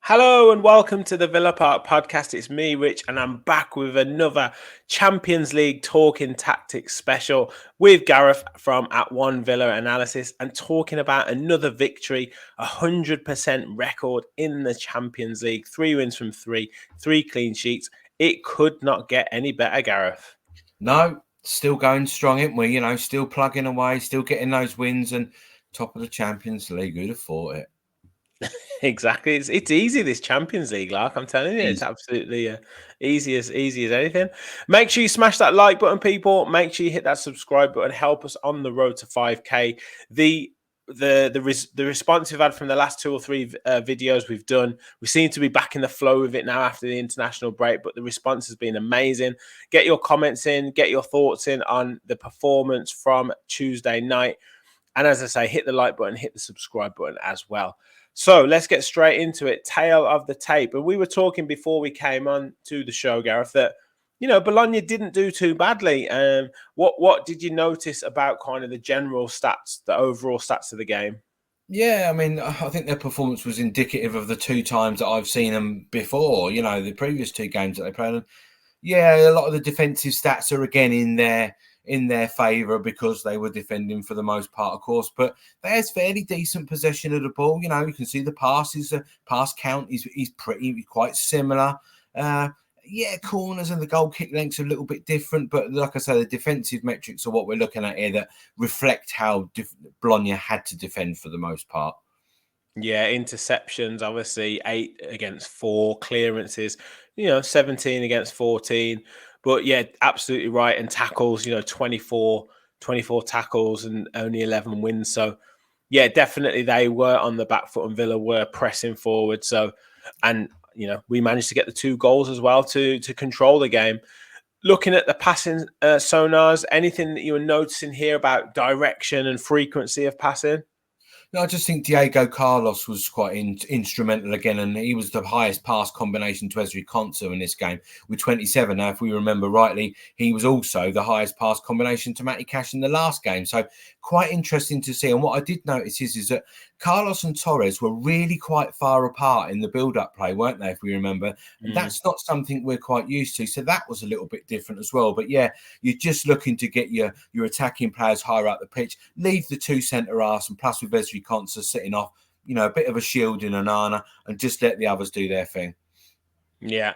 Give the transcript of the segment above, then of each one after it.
Hello and welcome to the Villa Park podcast. It's me, Rich, and I'm back with another Champions League Talking Tactics special with Gareth from @1Villa Analysis and talking about another victory, 100% record in the Champions League. 3 wins from three clean sheets. It could not get any better, Gareth. No, still going strong, ain't we? Still plugging away, still getting those wins and top of the Champions League. Who'd have thought it? Exactly. It's easy, this Champions League, like I'm telling you. It's absolutely easy as anything. Make sure you smash that like button, people. Make sure you hit that subscribe button. Help us on the road to 5K. The response we've had from the last 2 or 3 videos we've done, we seem to be back in the flow of it now after the international break, but the response has been amazing. Get your comments in, get your thoughts in on the performance from Tuesday night. And as I say, hit the like button, hit the subscribe button as well. So let's get straight into it. Tail of the tape. And we were talking before we came on to the show, Gareth, that, Bologna didn't do too badly. What did you notice about kind of the general stats, the overall stats of the game? Yeah, I mean, I think their performance was indicative of the 2 times that I've seen them before, the previous 2 games that they played. Yeah, a lot of the defensive stats are again in their favour because they were defending for the most part, of course. But there's fairly decent possession of the ball. You can see the pass count is quite similar. Corners and the goal kick lengths are a little bit different. But like I say, the defensive metrics are what we're looking at here that reflect how Bologna had to defend for the most part. Yeah, interceptions, obviously 8 against 4, clearances, 17 against 14. But yeah, absolutely right. And tackles, 24 tackles and only 11 wins. So yeah, definitely they were on the back foot and Villa were pressing forward. So, and we managed to get the 2 goals as well to control the game. Looking at the passing sonars, anything that you were noticing here about direction and frequency of passing? No, I just think Diego Carlos was quite instrumental again, and he was the highest pass combination to Ezri Konsa in this game with 27. Now, if we remember rightly, he was also the highest pass combination to Matty Cash in the last game. So quite interesting to see. And what I did notice is that Carlos and Torres were really quite far apart in the build-up play, weren't they, if we remember? And that's not something we're quite used to. So that was a little bit different as well. But yeah, you're just looking to get your attacking players higher up the pitch, leave the 2 centre-halves, and plus with Ezri Konsa sitting off, a bit of a shield in Onana, and just let the others do their thing. Yeah.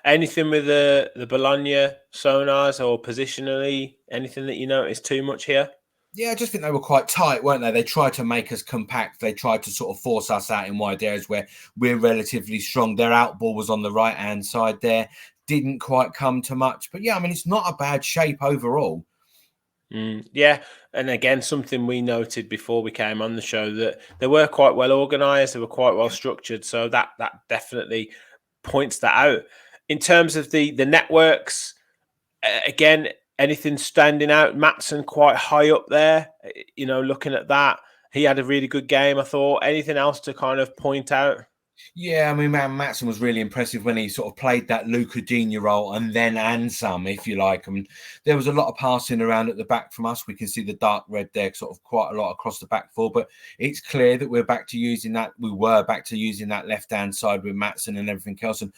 Anything with the Bologna sonars or positionally, anything that you noticed too much here? Yeah, I just think they were quite tight, weren't they? They tried to make us compact. They tried to sort of force us out in wide areas where we're relatively strong. Their out ball was on the right-hand side there. Didn't quite come to much. But yeah, I mean, it's not a bad shape overall. Yeah, and again, something we noted before we came on the show that they were quite well organised, they were quite well structured, so that definitely points that out. In terms of the networks, again, anything standing out? Maatsen quite high up there, looking at that. He had a really good game, I thought. Anything else to kind of point out? Yeah, I mean, Maatsen was really impressive when he sort of played that Luca Digne role and some, if you like. I mean, there was a lot of passing around at the back from us. We can see the dark red there sort of quite a lot across the back four, but it's clear that we're back to using that. We were back to using that left-hand side with Maatsen and everything else. And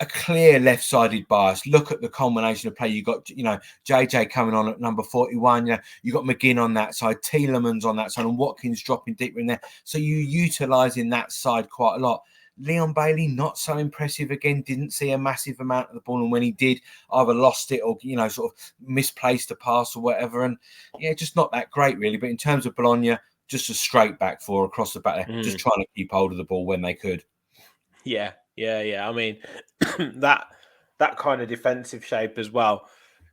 a clear left-sided bias. Look at the combination of play. You got, JJ coming on at number 41. You got McGinn on that side, Tielemans on that side, and Watkins dropping deeper in there. So you utilising that side quite a lot. Leon Bailey, not so impressive again. Didn't see a massive amount of the ball, and when he did, either lost it or sort of misplaced a pass or whatever. And yeah, just not that great really. But in terms of Bologna, just a straight back four across the back there, just trying to keep hold of the ball when they could. Yeah. I mean, that kind of defensive shape as well.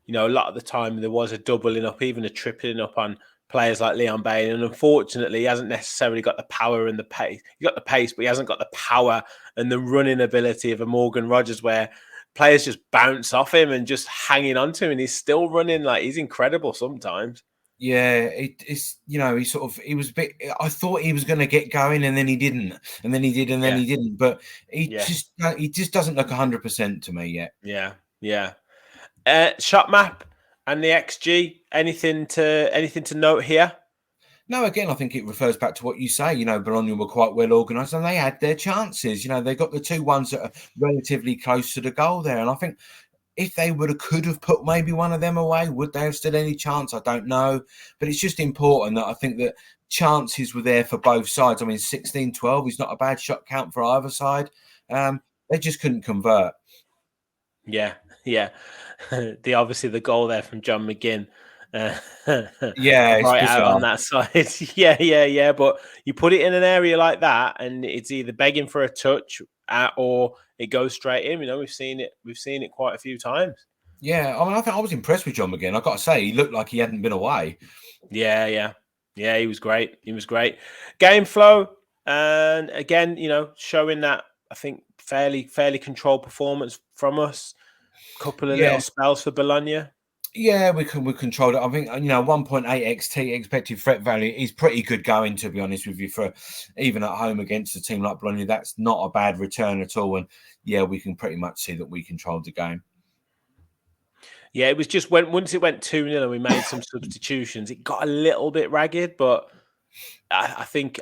you know, a lot of the time there was a doubling up, even a tripling up on players like Leon Bailey, and unfortunately, he hasn't necessarily got the power and the pace. He got the pace, but he hasn't got the power and the running ability of a Morgan Rogers, where players just bounce off him and just hanging on to him, and he's still running. Like, he's incredible sometimes. Yeah, it's he was a bit. I thought he was going to get going, and then he didn't, and then he did, and then he didn't. But he just doesn't look 100% to me yet. Yeah. Shot map and the XG. Anything to note here? No, again, I think it refers back to what you say. Bologna were quite well organised, and they had their chances. They got the two ones that are relatively close to the goal there, and I think if they could have put maybe one of them away, would they have stood any chance? I don't know. But it's just important that I think that chances were there for both sides. I mean, 16-12 is not a bad shot count for either side. They just couldn't convert. Yeah. Obviously the goal there from John McGinn. Yeah, it's right bizarre. out on that side. Yeah. But you put it in an area like that, and it's either begging for a touch or it goes straight in. We've seen it quite a few times. Yeah, I mean, I think I was impressed with John McGinn. I've got to say, he looked like he hadn't been away. Yeah. He was great. Game flow, and again, showing that, I think, fairly controlled performance from us. Couple of little spells for Bologna. Yeah, we controlled it. I think 1.8 XT expected threat value is pretty good going, to be honest with you, for even at home against a team like Bologna. That's not a bad return at all. And yeah, we can pretty much see that we controlled the game. Yeah, it was just once it went 2-0 and we made some substitutions, it got a little bit ragged, but I think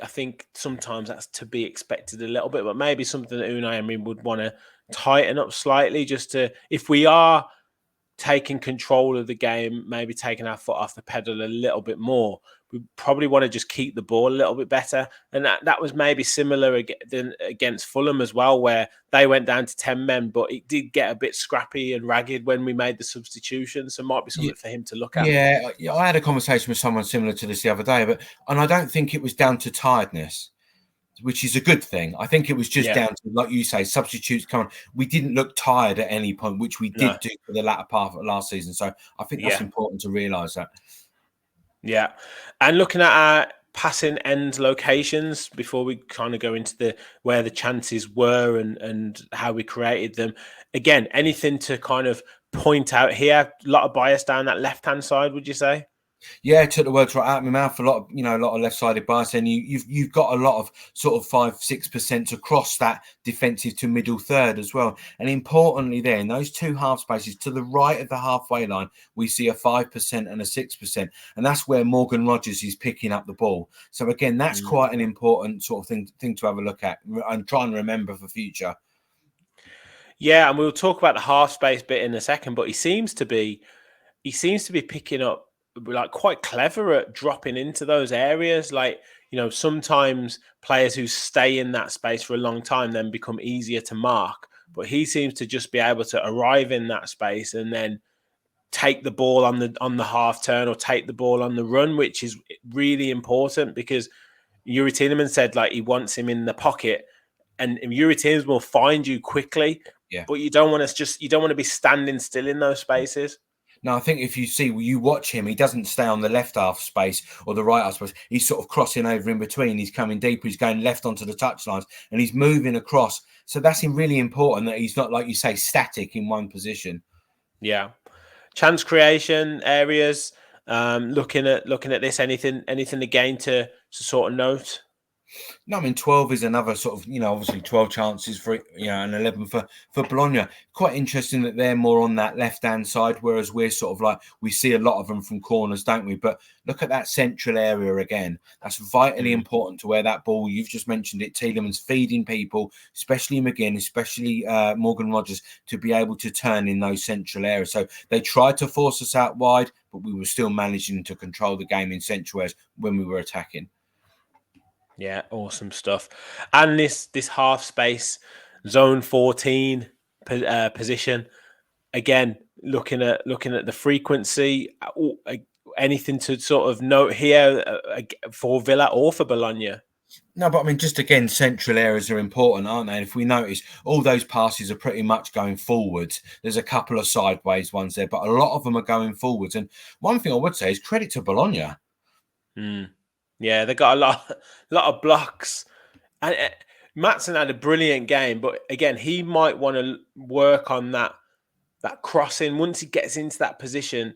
sometimes that's to be expected a little bit, but maybe something that Unai Emery would want to tighten up slightly, just to, if we are taking control of the game, maybe taking our foot off the pedal a little bit more, we probably want to just keep the ball a little bit better. And that was maybe similar against Fulham as well, where they went down to 10 men, but it did get a bit scrappy and ragged when we made the substitution. So it might be something for him to look at. Yeah, I had a conversation with someone similar to this the other day, and I don't think it was down to tiredness, which is a good thing. I think it was just down to, like you say, substitutes coming. We didn't look tired at any point, which we did do for the latter part of last season. So I think that's important to realise that. Yeah. And looking at our passing end locations before we kind of go into where the chances were and how we created them. Again, anything to kind of point out here? A lot of bias down that left-hand side, would you say? Yeah, took the words right out of my mouth. A lot of left-sided bias, and you've got a lot of sort of 5-6% across that defensive to middle third as well. And importantly, there in those two half spaces to the right of the halfway line, we see a 5% and a 6%, and that's where Morgan Rogers is picking up the ball. So again, that's quite an important sort of thing to have a look at and try and remember for future. Yeah, and we'll talk about the half space bit in a second, but he seems to be picking up, like, quite clever at dropping into those areas. Like, sometimes players who stay in that space for a long time then become easier to mark, but he seems to just be able to arrive in that space and then take the ball on the half turn or take the ball on the run, which is really important, because Yuri Tielemans said, like, he wants him in the pocket, and Yuri Tielemans will find you quickly. But you don't want to be standing still in those spaces. No, I think if you watch him, he doesn't stay on the left half space or the right half space. He's sort of crossing over in between. He's coming deeper. He's going left onto the touchlines, and he's moving across. So that's really important that he's not, like you say, static in one position. Yeah. Chance creation areas. Looking at this, anything again to sort of note? No, I mean, 12 is another sort of, obviously 12 chances for, and 11 for Bologna. Quite interesting that they're more on that left-hand side, whereas we're sort of like, we see a lot of them from corners, don't we? But look at that central area again. That's vitally important to where that ball, you've just mentioned it, Tielemans feeding people, especially McGinn, especially Morgan Rogers, to be able to turn in those central areas. So they tried to force us out wide, but we were still managing to control the game in central areas when we were attacking. Yeah, awesome stuff. And this half space zone 14 position, again, looking at the frequency. Anything to sort of note here for Villa or for Bologna? No, but I mean, just again, central areas are important, aren't they? And if we notice, all those passes are pretty much going forwards. There's a couple of sideways ones there, but a lot of them are going forwards. And one thing I would say is credit to Bologna. Yeah, they got a lot of blocks. And Maatsen had a brilliant game, but again, he might want to work on that crossing. Once he gets into that position,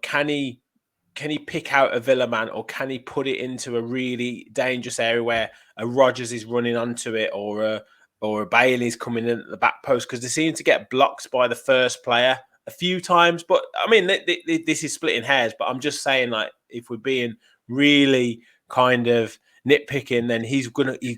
can he pick out a Villa man, or can he put it into a really dangerous area where a Rodgers is running onto it, or a Bailey's coming in at the back post? Because they seem to get blocked by the first player a few times. But I mean, this is splitting hairs. But I'm just saying, like, if we're being really kind of nitpicking, then he's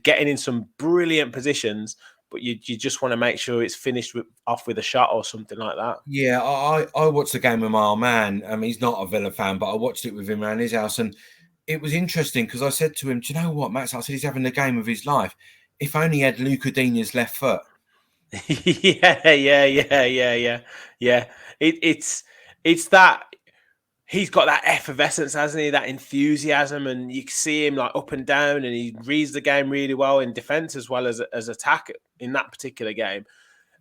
getting in some brilliant positions, but you just want to make sure it's finished off with a shot or something like that. Yeah, I watched the game with my old man. He's not a Villa fan, but I watched it with him around his house, and it was interesting because I said to him, "Do you know what, Max?" I said, "He's having the game of his life. If only he had Luca Digne's left foot." Yeah. It's that he's got that effervescence, hasn't he? That enthusiasm, and you can see him like up and down, and he reads the game really well in defense as well as attack in that particular game.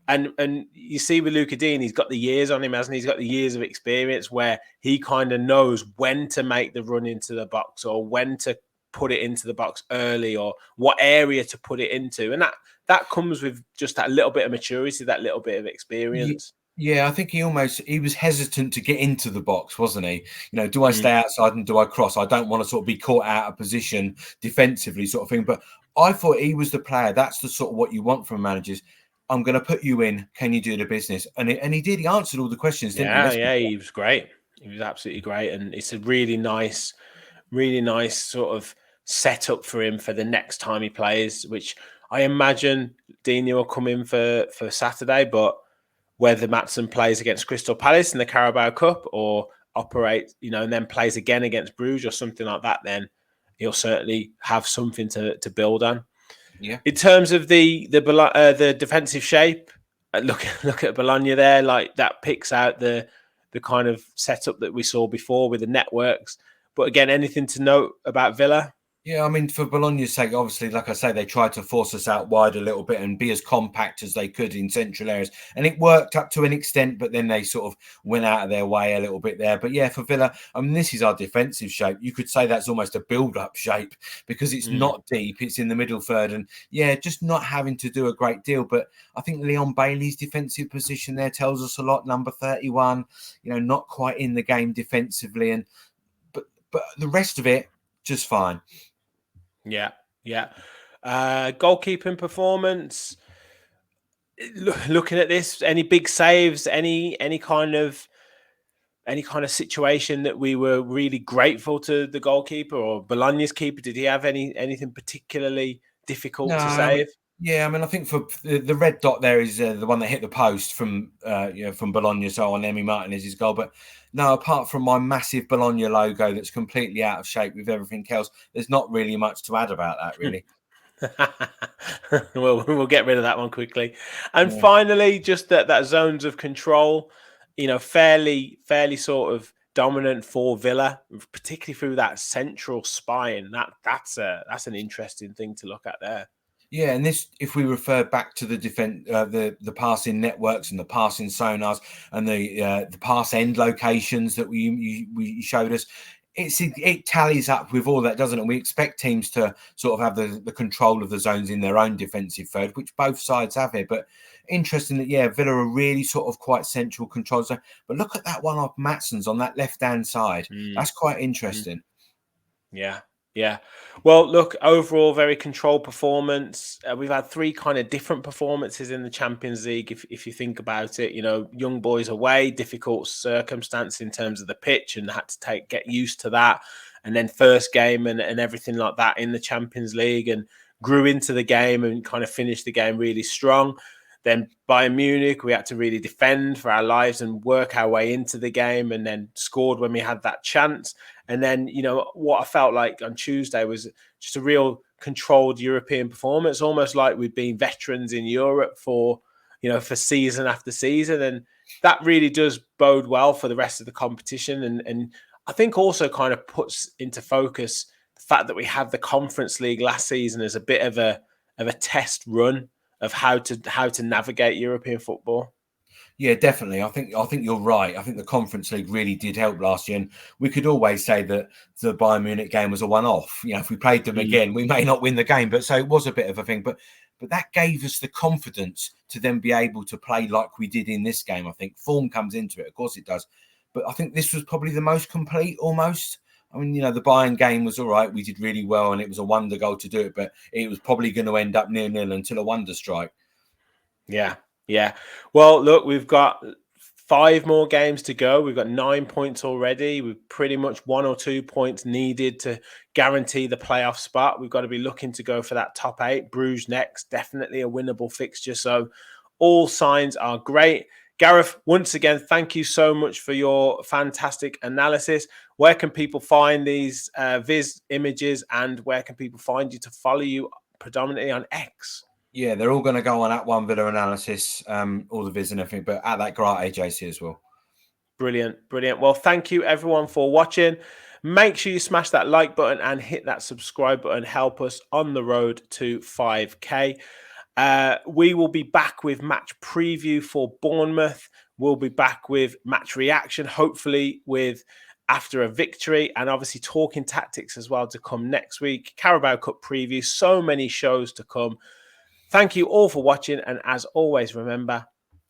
And you see with Luca Dean, he's got the years on him, hasn't he? He's got the years of experience where he kind of knows when to make the run into the box, or when to put it into the box early, or what area to put it into. And that comes with just that little bit of maturity, that little bit of experience. Yeah, I think he was hesitant to get into the box, wasn't he? Do I stay outside and do I cross? I don't want to sort of be caught out of position defensively, sort of thing. But I thought he was the player. That's the sort of what you want from managers. I'm going to put you in. Can you do the business? And he did. He answered all the questions, didn't he? Yeah, he was great. He was absolutely great, and it's a really nice sort of setup for him for the next time he plays. Which I imagine Dino will come in for Saturday, but whether Maatsen plays against Crystal Palace in the Carabao Cup, or operate, and then plays again against Bruges or something like that, then he'll certainly have something to build on. Yeah. In terms of the defensive shape, look at Bologna there. Like, that picks out the kind of setup that we saw before with the networks. But again, anything to note about Villa? Yeah, I mean, for Bologna's sake, obviously, like I say, they tried to force us out wide a little bit and be as compact as they could in central areas. And it worked up to an extent, but then they sort of went out of their way a little bit there. But yeah, for Villa, I mean, this is our defensive shape. You could say that's almost a build-up shape because it's not deep. It's in the middle third. And yeah, just not having to do a great deal. But I think Leon Bailey's defensive position there tells us a lot. Number 31, not quite in the game defensively. But the rest of it, just fine. Yeah. Goalkeeping performance. Looking at this, any big saves, any kind of situation that we were really grateful to the goalkeeper or Bologna's keeper? Did he have anything particularly difficult to save? Yeah, I mean, I think for the red dot there is the one that hit the post from from Bologna, so on Emi Martinez's goal. But no, apart from my massive Bologna logo that's completely out of shape with everything else, there's not really much to add about that, really. Well, we'll get rid of that one quickly. And finally, just that zones of control, fairly sort of dominant for Villa, particularly through that central spine. That's an interesting thing to look at there. Yeah, and this, if we refer back to the defense, the passing networks and the passing sonars and the pass end locations that we showed us, it tallies up with all that, doesn't it? We expect teams to sort of have the control of the zones in their own defensive third, which both sides have here. But interesting that, yeah, Villa are really sort of quite central control zone. But look at that one off Maatsen's on that left-hand side. That's quite interesting. Yeah. Well, look, overall, very controlled performance. We've had 3 kind of different performances in the Champions League. If you think about it, young boys away, difficult circumstance in terms of the pitch, and had to get used to that. And then first game and everything like that in the Champions League, and grew into the game and kind of finished the game really strong. Then Bayern Munich, we had to really defend for our lives and work our way into the game, and then scored when we had that chance. And then, what I felt like on Tuesday was just a real controlled European performance, almost like we'd been veterans in Europe for season after season. And that really does bode well for the rest of the competition. And I think also kind of puts into focus fact that we had the Conference League last season as a bit of a test run of how to navigate European football. Yeah, definitely. I think you're right. I think the Conference League really did help last year, and we could always say that the Bayern Munich game was a one-off. You know, if we played them again, we may not win the game, but so it was a bit of a thing. But that gave us the confidence to then be able to play like we did in this game. I think form comes into it, of course it does, but I think this was probably the most complete almost. I mean, you know, the Bayern game was all right. We did really well, and it was a wonder goal to do it, but it was probably going to end up 0-0 until a wonder strike. Yeah. Yeah. Well, look, we've got 5 more games to go. We've got 9 points already. We've pretty much 1 or 2 points needed to guarantee the playoff spot. We've got to be looking to go for that top 8. Bruges next, definitely a winnable fixture. So all signs are great. Gareth, once again, thank you so much for your fantastic analysis. Where can people find these Viz images, and where can people find you to follow you predominantly on X? Yeah, they're all going to go on at One Villa Analysis, all the vids and everything, but at that great AJC as well. Brilliant, brilliant. Well, thank you everyone for watching. Make sure you smash that like button and hit that subscribe button. Help us on the road to 5K. We will be back with match preview for Bournemouth. We'll be back with match reaction, hopefully with after a victory, and obviously talking tactics as well to come next week. Carabao Cup preview, so many shows to come. Thank you all for watching, and as always, remember,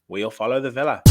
we'll follow the Villa.